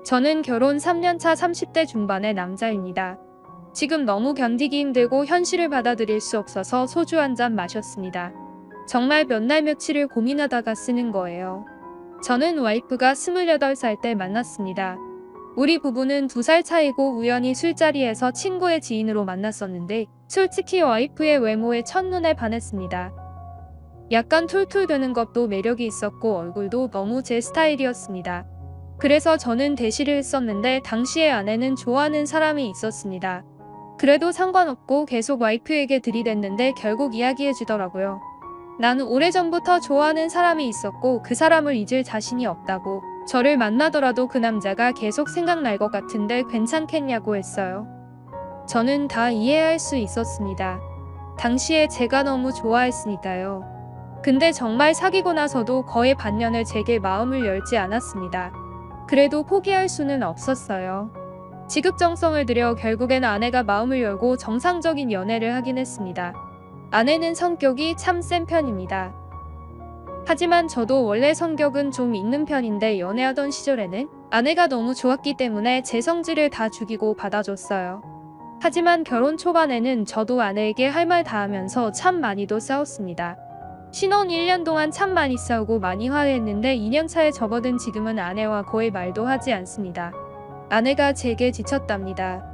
저는 결혼 3년차 30대 중반의 남자입니다. 지금 너무 견디기 힘들고 현실을 받아들일 수 없어서 소주 한 잔 마셨습니다. 정말 몇 날 며칠을 고민하다가 쓰는 거예요. 저는 와이프가 28살 때 만났습니다. 우리 부부는 2살 차이고 우연히 술자리에서 친구의 지인으로 만났었는데 솔직히 와이프의 외모에 첫눈에 반했습니다. 약간 툴툴대는 것도 매력이 있었고 얼굴도 너무 제 스타일이었습니다. 그래서 저는 대시를 했었는데 당시에 아내는 좋아하는 사람이 있었습니다. 그래도 상관없고 계속 와이프에게 들이댔는데 결국 이야기해주더라고요. 나는 오래전부터 좋아하는 사람이 있었고 그 사람을 잊을 자신이 없다고. 저를 만나더라도 그 남자가 계속 생각날 것 같은데 괜찮겠냐고 했어요. 저는 다 이해할 수 있었습니다. 당시에 제가 너무 좋아했으니까요. 근데 정말 사귀고 나서도 거의 반년을 제게 마음을 열지 않았습니다. 그래도 포기할 수는 없었어요. 지극정성을 들여 결국엔 아내가 마음을 열고 정상적인 연애를 하긴 했습니다. 아내는 성격이 참 센 편입니다. 하지만 저도 원래 성격은 좀 있는 편인데 연애하던 시절에는 아내가 너무 좋았기 때문에 제 성질을 다 죽이고 받아줬어요. 하지만 결혼 초반에는 저도 아내에게 할 말 다 하면서 참 많이도 싸웠습니다. 신혼 1년 동안 참 많이 싸우고 많이 화해했는데 2년 차에 접어든 지금은 아내와 거의 말도 하지 않습니다. 아내가 제게 지쳤답니다.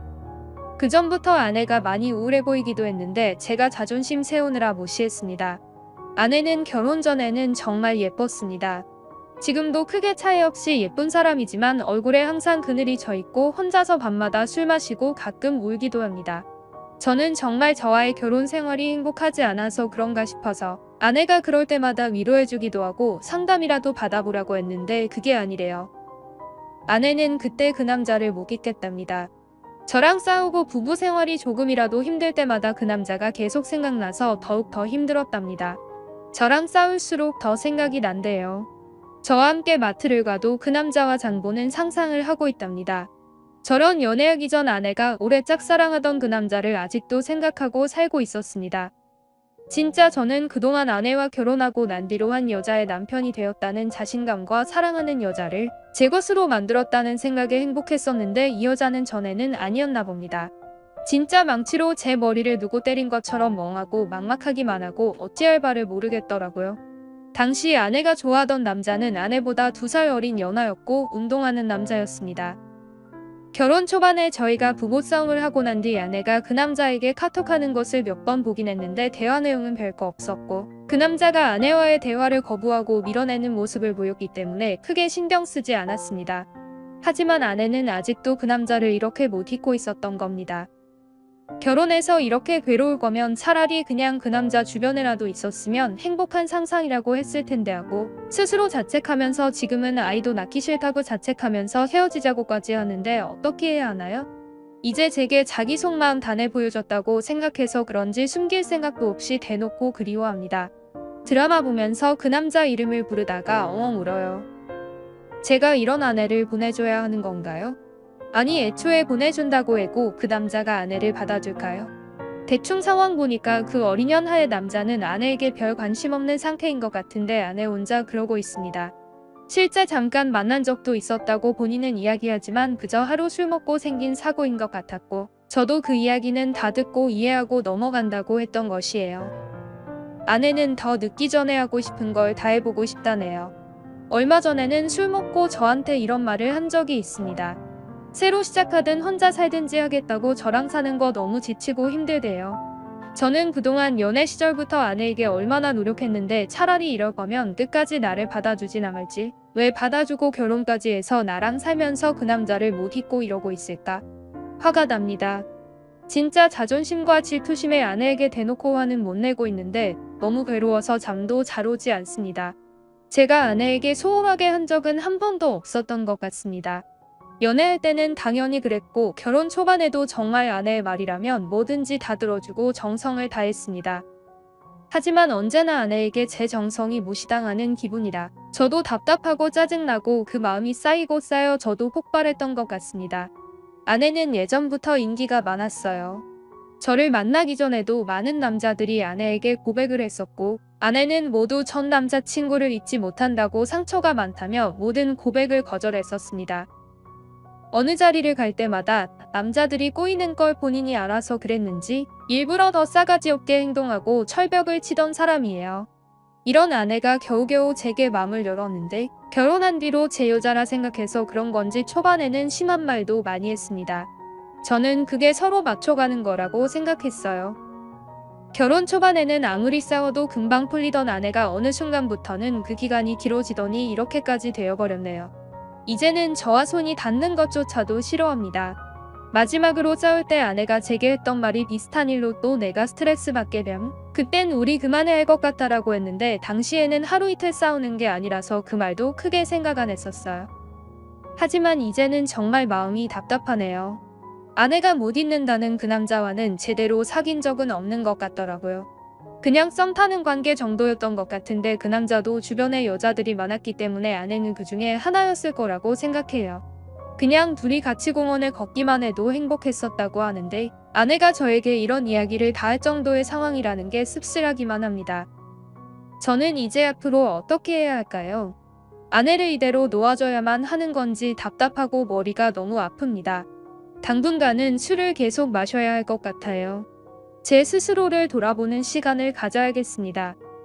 그전부터 아내가 많이 우울해 보이기도 했는데 제가 자존심 세우느라 무시했습니다. 아내는 결혼 전에는 정말 예뻤습니다. 지금도 크게 차이 없이 예쁜 사람이지만 얼굴에 항상 그늘이 져 있고 혼자서 밤마다 술 마시고 가끔 울기도 합니다. 저는 정말 저와의 결혼 생활이 행복하지 않아서 그런가 싶어서 아내가 그럴 때마다 위로해주기도 하고 상담이라도 받아보라고 했는데 그게 아니래요. 아내는 그때 그 남자를 못 잊겠답니다. 저랑 싸우고 부부 생활이 조금이라도 힘들 때마다 그 남자가 계속 생각나서 더욱 더 힘들었답니다. 저랑 싸울수록 더 생각이 난대요. 저와 함께 마트를 가도 그 남자와 장보는 상상을 하고 있답니다. 저런 연애하기 전 아내가 오래 짝사랑하던 그 남자를 아직도 생각하고 살고 있었습니다. 진짜 저는 그동안 아내와 결혼하고 난 뒤로 한 여자의 남편이 되었다는 자신감과 사랑하는 여자를 제 것으로 만들었다는 생각에 행복했었는데 이 여자는 전에는 아니었나 봅니다. 진짜 망치로 제 머리를 누구 때린 것처럼 멍하고 막막하기만 하고 어찌할 바를 모르겠더라고요. 당시 아내가 좋아하던 남자는 아내보다 2살 어린 연하였고 운동하는 남자였습니다. 결혼 초반에 저희가 부부싸움을 하고 난 뒤 아내가 그 남자에게 카톡하는 것을 몇 번 보긴 했는데 대화 내용은 별거 없었고 그 남자가 아내와의 대화를 거부하고 밀어내는 모습을 보였기 때문에 크게 신경 쓰지 않았습니다. 하지만 아내는 아직도 그 남자를 이렇게 못 잊고 있었던 겁니다. 결혼해서 이렇게 괴로울 거면 차라리 그냥 그 남자 주변에라도 있었으면 행복한 상상이라고 했을 텐데 하고 스스로 자책하면서 지금은 아이도 낳기 싫다고 자책하면서 헤어지자고까지 하는데 어떻게 해야 하나요? 이제 제게 자기 속마음 다 내 보여줬다고 생각해서 그런지 숨길 생각도 없이 대놓고 그리워합니다. 드라마 보면서 그 남자 이름을 부르다가 엉엉 울어요. 제가 이런 아내를 보내줘야 하는 건가요? 아니 애초에 보내준다고 해고 그 남자가 아내를 받아줄까요? 대충 상황 보니까 그 어린 연하의 남자는 아내에게 별 관심 없는 상태인 것 같은데 아내 혼자 그러고 있습니다. 실제 잠깐 만난 적도 있었다고 본인은 이야기하지만 그저 하루 술 먹고 생긴 사고인 것 같았고 저도 그 이야기는 다 듣고 이해하고 넘어간다고 했던 것이에요. 아내는 더 늦기 전에 하고 싶은 걸 다 해보고 싶다네요. 얼마 전에는 술 먹고 저한테 이런 말을 한 적이 있습니다. 새로 시작하든 혼자 살든지 하겠다고 저랑 사는 거 너무 지치고 힘들대요. 저는 그동안 연애 시절부터 아내에게 얼마나 노력했는데 차라리 이럴 거면 끝까지 나를 받아주지나 말지 왜 받아주고 결혼까지 해서 나랑 살면서 그 남자를 못 잊고 이러고 있을까? 화가 납니다. 진짜 자존심과 질투심에 아내에게 대놓고 화는 못 내고 있는데 너무 괴로워서 잠도 잘 오지 않습니다. 제가 아내에게 소홀하게 한 적은 한 번도 없었던 것 같습니다. 연애할 때는 당연히 그랬고 결혼 초반에도 정말 아내의 말이라면 뭐든지 다 들어주고 정성을 다했습니다. 하지만 언제나 아내에게 제 정성이 무시당하는 기분이라 저도 답답하고 짜증나고 그 마음이 쌓이고 쌓여 저도 폭발했던 것 같습니다. 아내는 예전부터 인기가 많았어요. 저를 만나기 전에도 많은 남자들이 아내에게 고백을 했었고 아내는 모두 전 남자친구를 잊지 못한다고 상처가 많다며 모든 고백을 거절했었습니다. 어느 자리를 갈 때마다 남자들이 꼬이는 걸 본인이 알아서 그랬는지 일부러 더 싸가지 없게 행동하고 철벽을 치던 사람이에요. 이런 아내가 겨우겨우 제게 마음을 열었는데 결혼한 뒤로 제 여자라 생각해서 그런 건지 초반에는 심한 말도 많이 했습니다. 저는 그게 서로 맞춰가는 거라고 생각했어요. 결혼 초반에는 아무리 싸워도 금방 풀리던 아내가 어느 순간부터는 그 기간이 길어지더니 이렇게까지 되어버렸네요. 이제는 저와 손이 닿는 것조차도 싫어합니다. 마지막으로 싸울 때 아내가 제게 했던 말이 비슷한 일로 또 내가 스트레스 받게 됨. 그땐 우리 그만해야 할 것 같다라고 했는데 당시에는 하루 이틀 싸우는 게 아니라서 그 말도 크게 생각 안 했었어요. 하지만 이제는 정말 마음이 답답하네요. 아내가 못 잊는다는 그 남자와는 제대로 사귄 적은 없는 것 같더라고요. 그냥 썸 타는 관계 정도였던 것 같은데 그 남자도 주변에 여자들이 많았기 때문에 아내는 그 중에 하나였을 거라고 생각해요. 그냥 둘이 같이 공원을 걷기만 해도 행복했었다고 하는데 아내가 저에게 이런 이야기를 다 할 정도의 상황이라는 게 씁쓸하기만 합니다. 저는 이제 앞으로 어떻게 해야 할까요? 아내를 이대로 놓아줘야만 하는 건지 답답하고 머리가 너무 아픕니다. 당분간은 술을 계속 마셔야 할 것 같아요. 제 스스로를 돌아보는 시간을 가져야겠습니다.